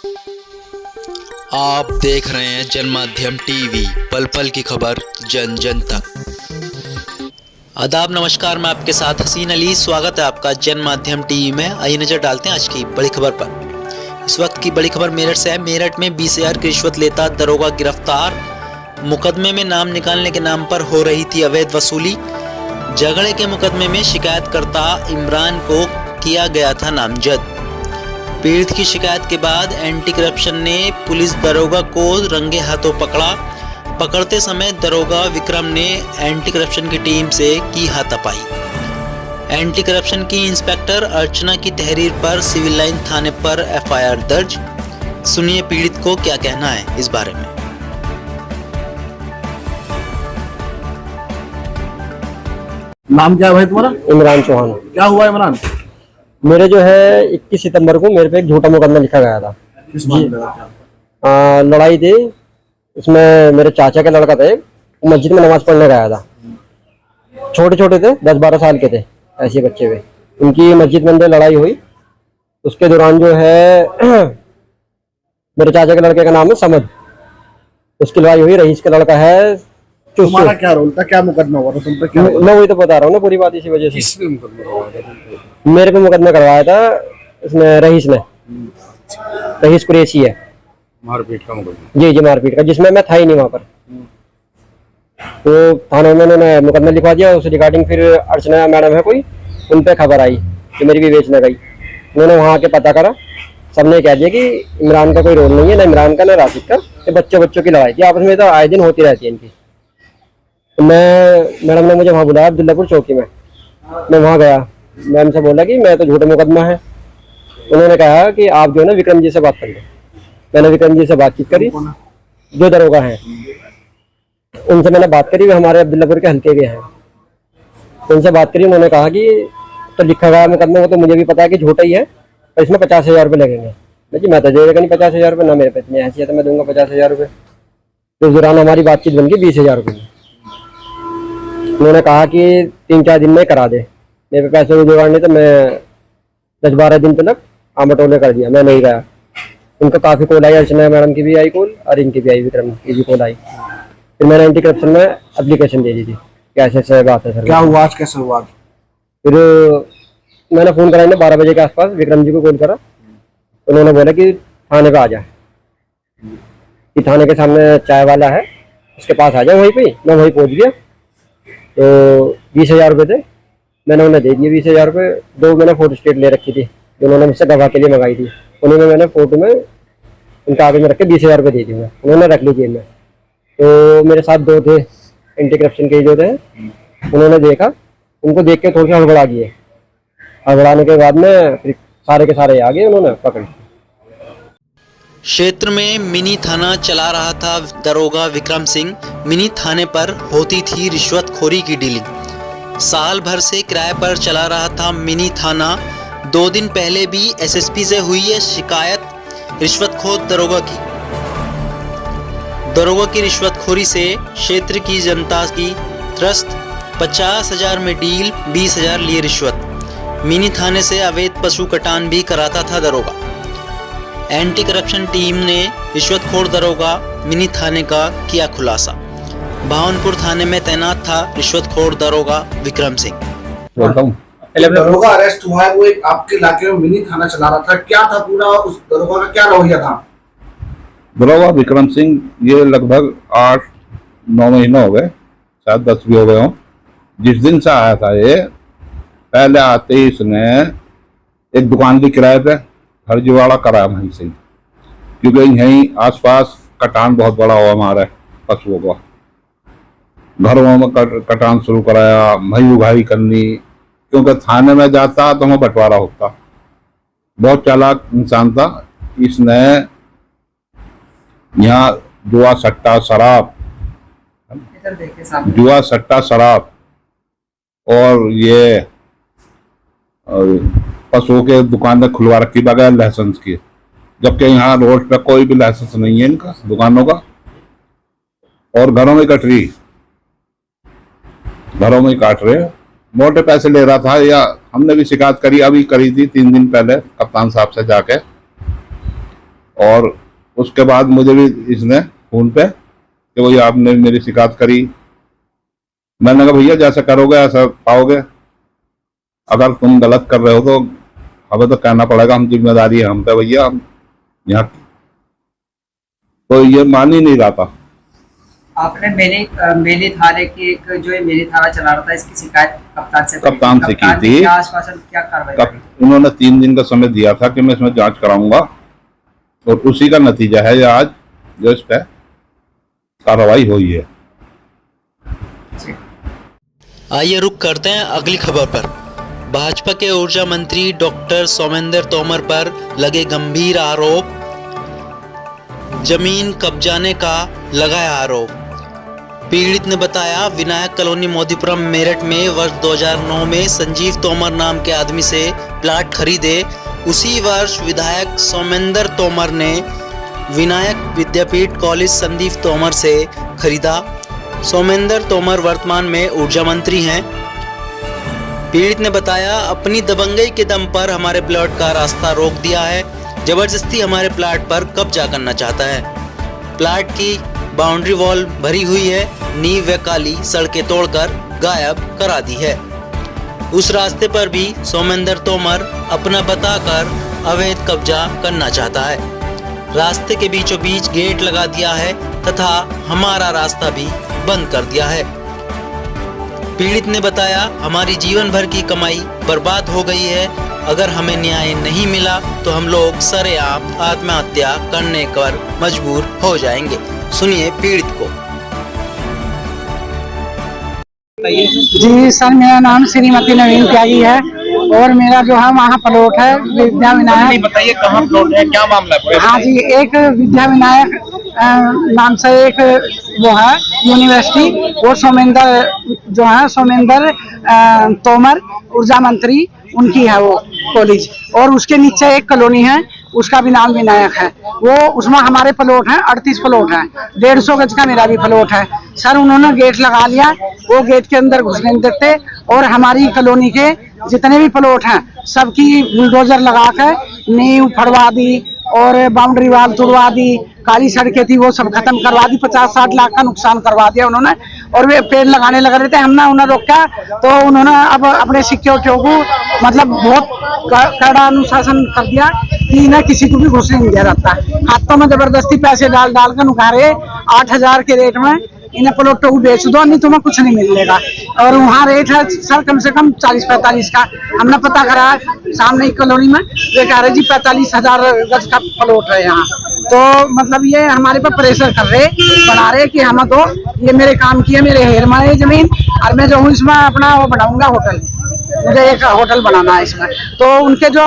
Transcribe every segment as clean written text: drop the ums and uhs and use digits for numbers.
आप देख रहे हैं जनमाध्यम टीवी, पल पल की खबर जन जन तक। आदाब, नमस्कार, मैं आपके साथ हसीन अली। स्वागत है आपका जनमाध्यम टीवी में। आइए नजर डालते हैं आज की बड़ी खबर पर। इस वक्त की बड़ी खबर मेरठ से है। मेरठ में 20,000 की रिश्वत लेता दरोगा गिरफ्तार। मुकदमे में नाम निकालने के नाम पर हो रही थी अवैध वसूली। झगड़े के मुकदमे में शिकायतकर्ता इमरान को किया गया था नामजद। पीड़ित की शिकायत के बाद एंटी करप्शन ने पुलिस दरोगा को रंगे हाथों पकड़ा। पकड़ते समय दरोगा विक्रम ने एंटी करप्शन की टीम से की हाथापाई। एंटी करप्शन की इंस्पेक्टर अर्चना की तहरीर पर सिविल लाइन थाने पर एफआईआर दर्ज। सुनिए पीड़ित को क्या कहना है इस बारे में। नाम क्या है भाई तुम्हारा? इमरान चौहान। क्या हुआ इमरान? मेरे जो है 21 सितंबर को मेरे पे एक झूठा मुकदमा लिखा गया था। किस मामले में? क्या? लड़ाई थी। इसमें मेरे चाचा का लड़का था, एक मस्जिद में नमाज पढ़ने गया था। छोटे छोटे थे, 10-12 साल के थे, ऐसे बच्चे थे। उनकी मस्जिद में अंदर लड़ाई हुई। उसके दौरान जो है मेरे चाचा के लड़के का नाम है समद। उसकी लड़ाई हुई। रईस का लड़का है। तुम्हारा क्या रोल था? क्या मुकदमा हुआ था तुम पे? क्या मैं वही तो बता रहा हूँ ना पूरी बात। इसी वजह से किसने मुकदमा हुआ था तुम पे? मेरे पे मुकदमा करवाया था इसने, रईस ने। रईस कुरैशी है। मारपीट का मुकदमा? जी, मारपीट का, जिसमें मैं था ही नहीं वहाँ पर। तो थाने में उन्होंने मुकदमा लिखवा दिया। उस रिगार्डिंग फिर अर्चना मैडम है कोई, उन पे खबर आई कि मेरी भी बेचने गई। उन्होंने वहाँ आके पता करा। सबने कह दिया कि इमरान का कोई रोल नहीं है, ना इमरान का ना राशिद का। ये बच्चों की लड़ाई थी आपस में, तो आए दिन होती रहती है इनकी। तो मैडम ने मुझे वहाँ बुलाया अब्दुल्लापुर चौकी में। मैं वहाँ गया। मैम से बोला कि मैं तो झूठा मुकदमा है। उन्होंने कहा कि आप जो है ना विक्रम जी से बात कर लो। मैंने विक्रम जी से बातचीत करी, जो दरोगा हैं उनसे मैंने बात करी। वे हमारे अब्दुल्लापुर के हल्के के हैं। उनसे बात करी। उन्होंने कहा कि तो लिखा गया मुकदमा वो तो मुझे भी पता है कि झूठा ही है, पर इसमें 50,000 रुपये लगेंगे। जी मैं तो देगा नहीं 50,000 रुपये, ना मेरे पे इतनी हैसियत है मैं दूंगा 50,000 रुपये। तो उस दौरान हमारी बातचीत बन गई 20,000 रुपये। उन्होंने कहा कि 3-4 दिन में करा दे। मेरे पैसे को जुगाड़ नहीं तो मैं 10-12 दिन तक आमटोले कर दिया। मैं नहीं गया। उनका काफ़ी कॉल आई। अर्चना मैडम की भी आई कॉल और इनकी भी आई, विक्रम की भी कॉल आई। फिर मैंने एंटी करप्शन में एप्लीकेशन दे दी थी कि ऐसे बात है सर। क्या हुआ आज? कैसे हुआ? फिर मैंने फ़ोन करा, 12 बजे के आसपास विक्रम जी को कॉल करा। उन्होंने बोला कि थाने पे आ जा, कि थाने के सामने चाय वाला है उसके पास आ जाए। वहीं पे मैं वहीं पहुँच गया। तो 20,000 रुपये थे, मैंने उन्हें दे दिए 20,000 रुपये। 2 मैंने फोटो स्टेट ले रखी थी जो उन्होंने मुझसे गवाह के लिए मंगाई थी। उन्हीं में मैंने फोटो में उनके आगे में रख के 20,000 रुपये दे दी। मैं उन्होंने रख ली जेब में। तो मेरे साथ 2 थे एंटी करप्शन के जो थे, उन्होंने देखा। उनको देख के थोड़ी सी हड़बड़ा गए। हड़बड़ाने के बाद में फिर सारे के सारे आ गए, उन्होंने पकड़। क्षेत्र में मिनी थाना चला रहा था दरोगा विक्रम सिंह। मिनी थाने पर होती थी रिश्वतखोरी की डीलिंग। साल भर से किराए पर चला रहा था मिनी थाना। 2 दिन पहले भी एसएसपी से हुई है शिकायत रिश्वतखोर दरोगा की। दरोगा की रिश्वतखोरी से क्षेत्र की जनता की त्रस्त। 50,000 में डील, 20,000 लिए रिश्वत। मिनी थाने से अवैध पशु कटान भी कराता था दरोगा। एंटी करप्शन टीम ने रिश्वतखोर दरोगा मिनी थाने का किया खुलासा। भावनपुर थाने में तैनात था रिश्वतखोर दरोगा विक्रम सिंह। दरोगा अरेस्ट हुआ है, वो एक आपके इलाके में मिनी थाना चला रहा था। क्या था पूरा उस दरोगा का क्या रवैया था? दरोगा विक्रम सिंह ये लगभग 8-9 महीने हो गए, शायद 10 भी हो गए हों। जिस दिन से आया था ये, पहले आते ही इसने एक दुकान की किराए पे फर्जीवाड़ा कराया वहीं से, क्योंकि यहीं आसपास कटान बहुत बड़ा हुआ हमारे पशुओं का। घरों में कटान शुरू कराया, मई उगाही करनी, क्योंकि थाने में जाता तो वहाँ बंटवारा होता। बहुत चालाक इंसान था। इसने यहाँ जुआ सट्टा शराब और ये पशुओं के दुकानें खुलवा रखी बगैर लाइसेंस की, जबकि यहाँ रोड पे कोई भी लाइसेंस नहीं है इनका दुकानों का। और घरों में काट रहे, मोटे पैसे ले रहा था। या हमने भी शिकायत करी, अभी करी थी 3 दिन पहले कप्तान साहब से जाके। और उसके बाद मुझे भी इसने फोन पे कि वही आपने मेरी शिकायत करी। मैंने कहा भैया जैसा करोगे ऐसा पाओगे, अगर तुम गलत कर रहे हो तो हमें तो कहना पड़ेगा, हम जिम्मेदारी है हम पे भैया, हम यहाँ की। तो ये मान ही नहीं रहा था। आपने मेले थाने की एक जो है मेले थाना चला रहा था, इसकी शिकायत कप्तान से की थी। क्या आश्वासन, क्या कार्रवाई? उन्होंने 3 दिन का समय दिया था कि मैं इसमें जांच कराऊंगा, और उसी का नतीजा है आज जो इस पे कार्रवाई हुई है। आइए रुक करते हैं अगली खबर पर। भाजपा के ऊर्जा मंत्री डॉक्टर सोमेंद्र तोमर पर लगे गंभीर आरोप, जमीन कब्जाने का लगाया आरोप। पीड़ित ने बताया, विनायक कॉलोनी मोदीपुरम मेरठ में वर्ष 2009 में संजीव तोमर नाम के आदमी से प्लाट खरीदे। उसी वर्ष विधायक सोमेंद्र तोमर ने विनायक विद्यापीठ कॉलेज संदीप तोमर से खरीदा। सोमेंद्र तोमर वर्तमान में ऊर्जा मंत्री हैं। पीड़ित ने बताया, अपनी दबंगई के दम पर हमारे प्लाट का रास्ता रोक दिया है, जबरदस्ती हमारे प्लाट पर कब्जा करना चाहता है। प्लाट की बाउंड्री वॉल भरी हुई है, नींव व काली सड़कें तोड़कर गायब करा दी है। उस रास्ते पर भी सोमेंद्र तोमर अपना बताकर अवैध कब्जा करना चाहता है। रास्ते के बीचों बीच गेट लगा दिया है तथा हमारा रास्ता भी बंद कर दिया है। पीड़ित ने बताया, हमारी जीवन भर की कमाई बर्बाद हो गई है। अगर हमें न्याय नहीं मिला तो हम लोग सरेआम आत्महत्या करने पर मजबूर हो जाएंगे। सुनिए पीड़ित को। जी सर, मेरा नाम श्रीमती नवीन त्यागी है और मेरा जो है वहाँ प्लॉट है विद्या विनायक। बताइए कहाँ प्लॉट है, क्या मामला है? हाँ जी, एक विद्या विनायक नाम से एक वो है यूनिवर्सिटी, वो सोमेंद्र जो है सोमेंद्र तोमर ऊर्जा मंत्री, उनकी है वो कॉलेज। और उसके नीचे एक कॉलोनी है, उसका भी नाम विनायक है। वो उसमें हमारे प्लॉट हैं, 38 प्लॉट हैं, 150 गज का मेरा भी प्लॉट है। सर उन्होंने गेट लगा लिया, वो गेट के अंदर घुसने नहीं देते और हमारी कॉलोनी के जितने भी प्लॉट हैं सबकी बुलडोजर लगा कर नींव फड़वा दी और बाउंड्री वाल तोड़वा दी, काली सड़कें थी वो सब खत्म करवा दी, 50-60 लाख का नुकसान करवा दिया उन्होंने। और वे पेड़ लगाने लग रहे थे, हमने उन्हें रोका तो उन्होंने अब अपने सिक्योरिटियों को मतलब बहुत कड़ा अनुशासन कर दिया कि इन्हें किसी को भी घुसने नहीं दिया जाता। हाथों में जबरदस्ती पैसे डाल डाल कर नुकारे 8,000 के रेट में इन्हें प्लॉटों को बेच दो, नहीं तुम्हें कुछ नहीं मिलेगा। और वहाँ रेट है सर कम से कम 40-45 का। हमने पता करा सामने की कॉलोनी में, वे कह रहे जी 45,000 गज का प्लॉट है यहाँ। तो मतलब ये हमारे पर प्रेशर कर रहे, बना रहे कि हम तो ये मेरे काम की है, मेरे हेर में है जमीन और मैं जो हूँ इसमें अपना वो बनाऊंगा होटल, मुझे एक होटल बनाना है इसमें। तो उनके जो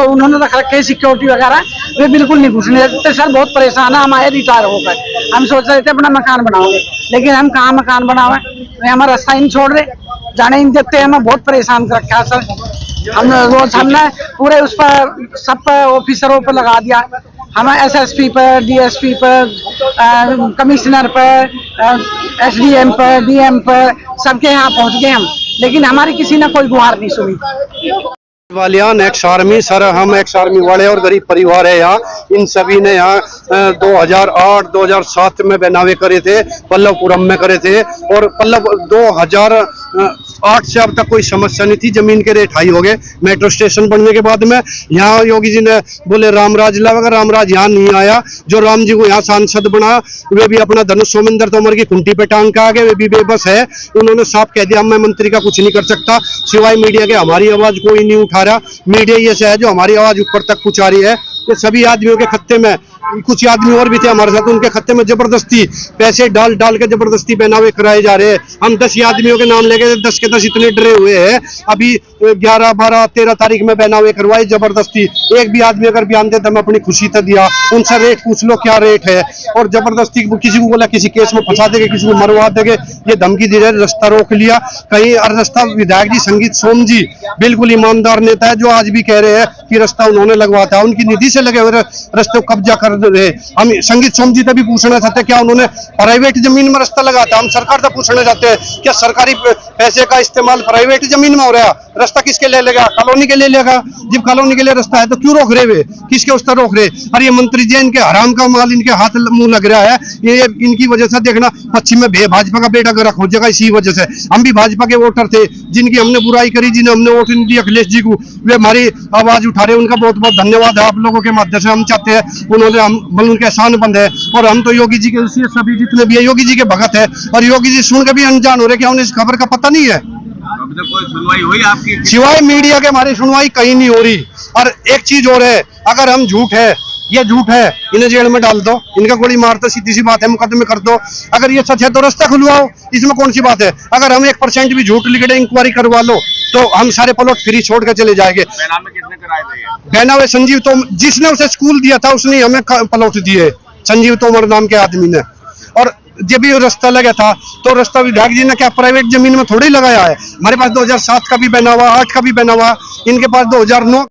उन्होंने रख रखे सिक्योरिटी वगैरह वे बिल्कुल नहीं घुसने देते। सर बहुत परेशान है, हम आए रिटायर होकर, हम सोच रहे थे अपना मकान बनाओगे, लेकिन हम कहाँ मकान बनावे, वे हमारा रास्ता ही नहीं छोड़ रहे, जाने नहीं देते, हमें बहुत परेशान कर रखा है सर। हम रोज हमने पूरे उस पर सब पर ऑफिसरों पर लगा दिया, हमें एसएसपी पर, डीएसपी पर, कमिश्नर पर, एसडीएम पर, डीएम पर, सबके यहाँ पहुँच गए हम, लेकिन हमारी किसी ने कोई गुहार नहीं सुनी। वालियान एक्स आर्मी सर, हम एक्स आर्मी वाले और गरीब परिवार है यहाँ। इन सभी ने यहाँ 2008-2007 में बनावे करे थे, पल्लवपुरम में करे थे और 2008 से अब तक कोई समस्या नहीं थी। जमीन के रेट हाई हो गए मेट्रो स्टेशन बनने के बाद में। यहाँ योगी जी ने बोले रामराज लाएगा, रामराज यहाँ नहीं आया। जो राम जी को यहाँ सांसद बना वे भी अपना धनुष सोमेंद्र तोमर की कुंटी पे टांग के आ गए, वे भी बेबस है। उन्होंने साफ कह दिया मैं मंत्री का कुछ नहीं कर सकता, सिवाय मीडिया के हमारी आवाज कोई नहीं उठा रहा। मीडिया ये से है जो हमारी आवाज ऊपर तक पहुंचा रही है। ये सभी आदमियों के खत्ते में कुछ आदमी और भी थे हमारे साथ, उनके खत्ते में जबरदस्ती पैसे डाल डाल के जबरदस्ती पहनावे कराए जा रहे हैं। हम 10 आदमियों के नाम लेके 10 के 10 इतने डरे हुए हैं। अभी 11, 12, 13 तारीख में पहनावे करवाए जबरदस्ती। एक भी आदमी अगर बयान देता मैं अपनी खुशी से दिया, उनसे रेट पूछ लो क्या रेट है, और जबरदस्ती किसी को बोला किसी केस में फंसा देंगे, किसी को मरवा देंगे, ये धमकी दी रहे। रास्ता रोक लिया कहीं, और रास्ता विधायक जी संगीत सोम जी बिल्कुल ईमानदार नेता है जो आज भी कह रहे हैं कि रास्ता उन्होंने लगवाता है, उनकी निधि से लगे हुए रास्ते को कब्जा कर रहे। हम संगीत सोम जी से भी पूछना चाहते हैं क्या उन्होंने प्राइवेट जमीन में रास्ता लगा था। हम सरकार से पूछना चाहते हैं क्या सरकारी पैसे का इस्तेमाल प्राइवेट जमीन में हो रहा है, रास्ता किसके लिए लेगा, कॉलोनी के लिए लेगा। जब कॉलोनी के लिए रास्ता है तो क्यों रोक रहे वे, किसके उस तरह रोक रहे। और ये मंत्री जी इनके हराम का माल इनके हाथ मुंह लग रहा है, ये इनकी वजह से देखना पश्चिम में भाजपा का बेटा गरा खोजेगा। इसी वजह से हम भी भाजपा के वोटर थे, जिनकी हमने बुराई करी, जिन्हें हमने वोट नहीं दिया अखिलेश जी को, वे हमारी आवाज उठा रहे। उनका बहुत बहुत धन्यवाद है आप लोगों के माध्यम से। हम चाहते हैं उन्होंने हम बल उनके एहसान बंद है, और हम तो योगी जी के सभी जितने भी है योगी जी के भगत है, और योगी जी सुन के भी अनजान हो रहे कि उन्हें इस खबर का पता नहीं है। अभी तक कोई सुनवाई हुई आपकी? सिवाय मीडिया के हमारी सुनवाई कहीं नहीं हो रही। और एक चीज और है, अगर हम झूठ है, ये झूठ है, इन्हें जेल में डाल दो, इनका गोली मार दो, सीधी सी बात है, मुकदमे कर दो। अगर ये सच है तो रास्ता खुलवाओ, इसमें कौन सी बात है। अगर हम 1% भी झूठ लिख दे, इंक्वायरी करवा लो, तो हम सारे प्लॉट फ्री छोड़ के चले जाएंगे। बेनामे किसने कराए थे? बेनामे संजीव तोमर, जिसने उसे स्कूल दिया था उसने हमें प्लॉट दिए, संजीव तोमर नाम के आदमी ने। और जब भी रास्ता लगा था तो रास्ता विभाग जी ने क्या प्राइवेट जमीन में थोड़ी लगाया है। हमारे पास 2007 का भी बना हुआ, 8 का भी बना हुआ, इनके पास 2009